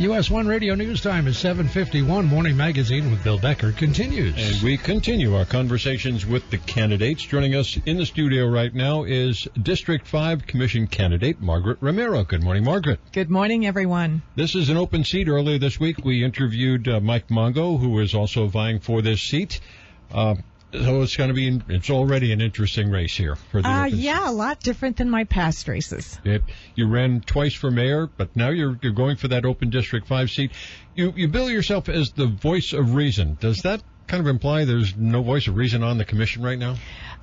US1 Radio News Time is 7:51. Morning Magazine with Bill Becker continues. And we continue our conversations with the candidates. Joining us in the studio right now is District 5 Commission candidate Margaret Romero. Good morning, Margaret. Good morning, everyone. This is an open seat. Earlier this week, we interviewed Mike Mongo, who is also vying for this seat. So it's already an interesting race here. For the open seat. A lot different than my past races. You ran twice for mayor, but now you're going for that open District 5 seat. You bill yourself as the voice of reason. Does that kind of imply there's no voice of reason on the commission right now?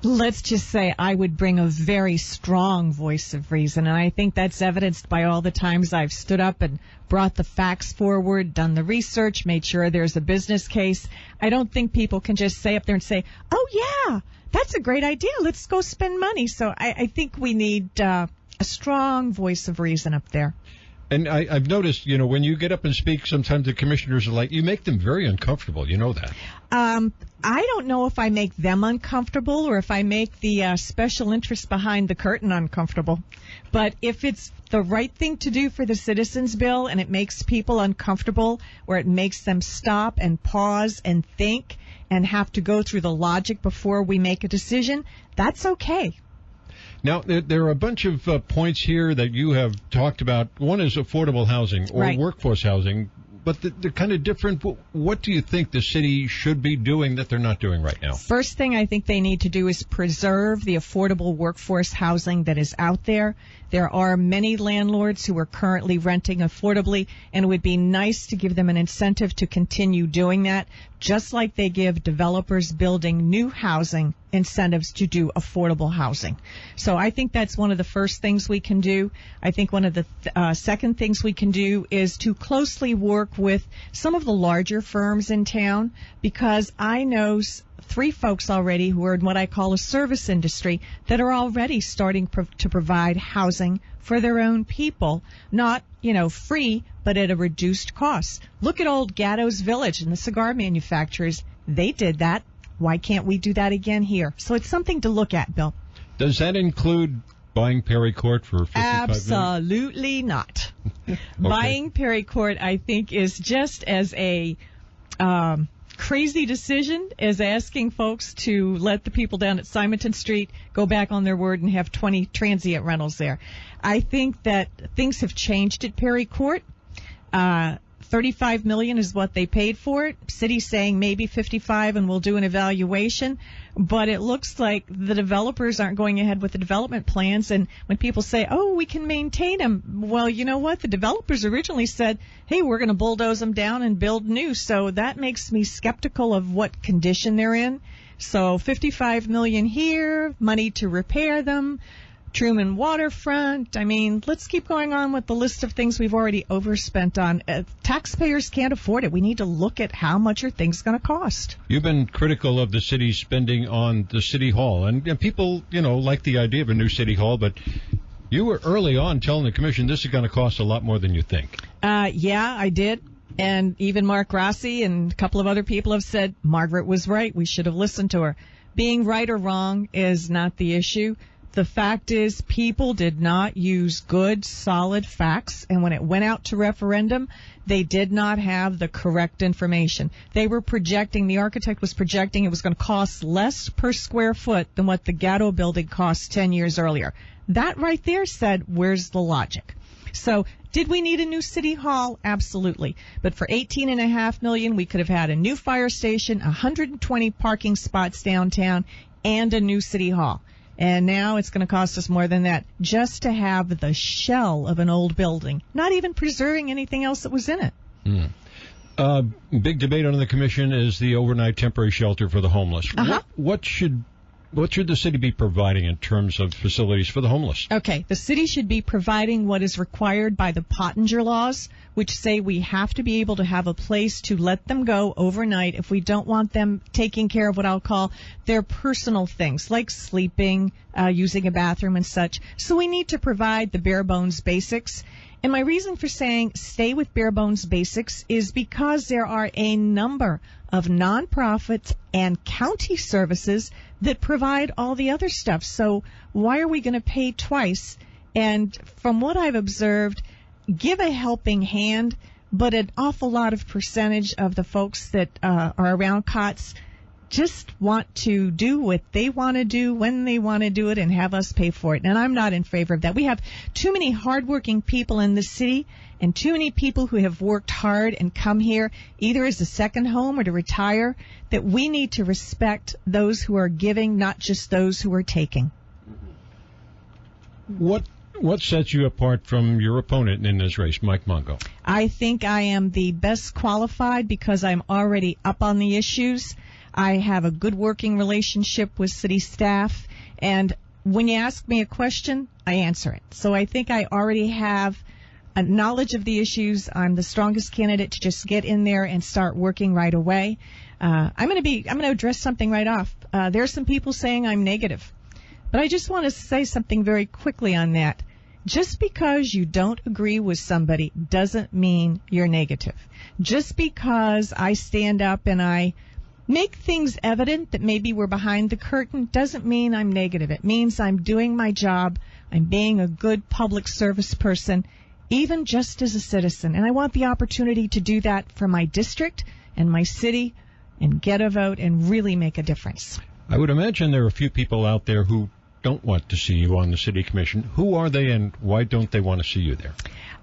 Let's just say I would bring a very strong voice of reason, and I think that's evidenced by all the times I've stood up and brought the facts forward, done the research, made sure there's a business case. I don't think people can just say up there and say, oh, yeah, that's a great idea. Let's go spend money. So I think we need a strong voice of reason up there. And I've noticed, when you get up and speak, sometimes the commissioners are like, you make them very uncomfortable. You know that. I don't know if I make them uncomfortable or if I make the special interest behind the curtain uncomfortable. But if it's the right thing to do for the citizens, Bill, and it makes people uncomfortable, or it makes them stop and pause and think and have to go through the logic before we make a decision, that's okay. Now, there are a bunch of points here that you have talked about. One is affordable housing or workforce housing, but they're kind of different. What do you think the city should be doing that they're not doing right now? First thing I think they need to do is preserve the affordable workforce housing that is out there. There are many landlords who are currently renting affordably, and it would be nice to give them an incentive to continue doing that, just like they give developers building new housing incentives to do affordable housing. So I think that's one of the first things we can do. I think one of the second things we can do is to closely work with some of the larger firms in town, because I know 3 folks already who are in what I call a service industry that are already starting to provide housing for their own people, not, free, but at a reduced cost. Look at old Gatto's Village and the cigar manufacturers. They did that. Why can't we do that again here? So it's something to look at, Bill. Does that include buying Perry Court for $55 million? Absolutely not. Okay. Buying Perry Court, I think, is just as a crazy decision as asking folks to let the people down at Simonton Street go back on their word and have 20 transient rentals there. I think that things have changed at Perry Court. $35 million is what they paid for it. City's saying maybe 55 and we'll do an evaluation. But it looks like the developers aren't going ahead with the development plans. And when people say, oh, we can maintain them, well, you know what? The developers originally said, hey, we're going to bulldoze them down and build new. So that makes me skeptical of what condition they're in. So $55 million here, money to repair them. Truman Waterfront. I mean, let's keep going on with the list of things we've already overspent on. Taxpayers can't afford it. We need to look at how much are things going to cost. You've been critical of the city's spending on the city hall, and people, like the idea of a new city hall, but you were early on telling the commission this is going to cost a lot more than you think. Yeah, I did. And even Mark Rossi and a couple of other people have said Margaret was right. We should have listened to her. Being right or wrong is not the issue. The fact is, people did not use good, solid facts, and when it went out to referendum, they did not have the correct information. They were projecting, the architect was projecting it was going to cost less per square foot than what the Gatto building cost 10 years earlier. That right there said, where's the logic? So, did we need a new city hall? Absolutely. But for $18.5 million, we could have had a new fire station, 120 parking spots downtown, and a new city hall. And now it's going to cost us more than that just to have the shell of an old building, not even preserving anything else that was in it. Big debate on the commission is the overnight temporary shelter for the homeless. What should the city be providing in terms of facilities for the homeless? Okay, the city should be providing what is required by the Pottinger laws, which say we have to be able to have a place to let them go overnight if we don't want them taking care of what I'll call their personal things, like sleeping, using a bathroom and such. So we need to provide the bare bones basics. And my reason for saying stay with bare bones basics is because there are a number of nonprofits and county services that provide all the other stuff. So why are we going to pay twice? And from what I've observed, give a helping hand, but an awful lot of percentage of the folks that are around COTS just want to do what they want to do when they want to do it and have us pay for it. And I'm not in favor of that. We have too many hardworking people in the city and too many people who have worked hard and come here either as a second home or to retire, that we need to respect those who are giving, not just those who are taking. What sets you apart from your opponent in this race, Mike Mongo? I think I am the best qualified because I'm already up on the issues. I have a good working relationship with city staff, and when you ask me a question, I answer it. So I think I already have a knowledge of the issues. I'm the strongest candidate to just get in there and start working right away. I'm going to address something right off. There are some people saying I'm negative, but I just want to say something very quickly on that. Just because you don't agree with somebody doesn't mean you're negative. Just because I stand up and I make things evident that maybe we're behind the curtain doesn't mean I'm negative. It means I'm doing my job. I'm being a good public service person, even just as a citizen. And I want the opportunity to do that for my district and my city and get a vote and really make a difference. I would imagine there are a few people out there who don't want to see you on the city commission. Who are they, and why don't they want to see you there?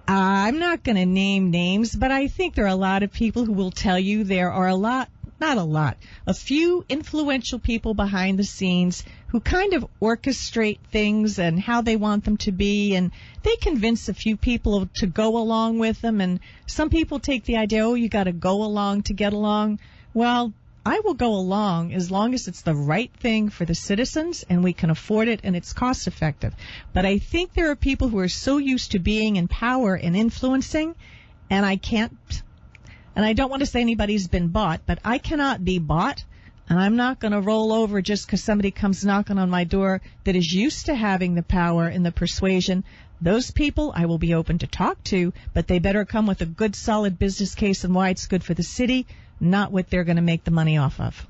I'm not going to name names, but I think there are a lot of people who will tell you there are a few influential people behind the scenes who kind of orchestrate things and how they want them to be, and they convince a few people to go along with them, and some people take the idea, oh, you got to go along to get along. Well, I will go along as long as it's the right thing for the citizens and we can afford it and it's cost effective. But I think there are people who are so used to being in power and influencing, and I don't want to say anybody's been bought, but I cannot be bought, and I'm not going to roll over just because somebody comes knocking on my door that is used to having the power and the persuasion. Those people I will be open to talk to, but they better come with a good, solid business case and why it's good for the city, not what they're going to make the money off of.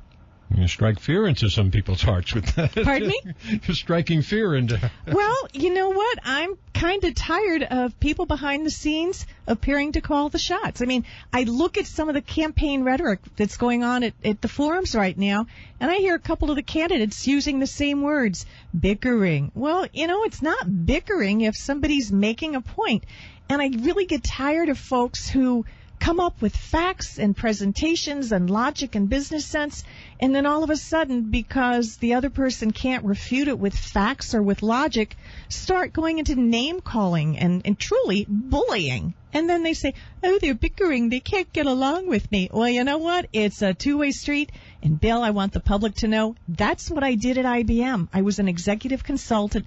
You strike fear into some people's hearts with that. Pardon me? You're striking fear into... Well, you know what? I'm kind of tired of people behind the scenes appearing to call the shots. I mean, I look at some of the campaign rhetoric that's going on at the forums right now, and I hear a couple of the candidates using the same words, bickering. Well, it's not bickering if somebody's making a point. And I really get tired of folks who come up with facts and presentations and logic and business sense, and then all of a sudden, because the other person can't refute it with facts or with logic, start going into name-calling and truly bullying. And then they say, oh, they're bickering, they can't get along with me. Well, you know what? It's a two-way street, and Bill, I want the public to know, that's what I did at IBM. I was an executive consultant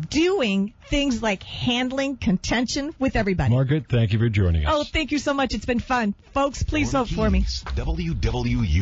doing things like handling contention with everybody. Margaret, thank you for joining us. Oh, thank you so much. It's been fun. Folks, please vote for me. WWU.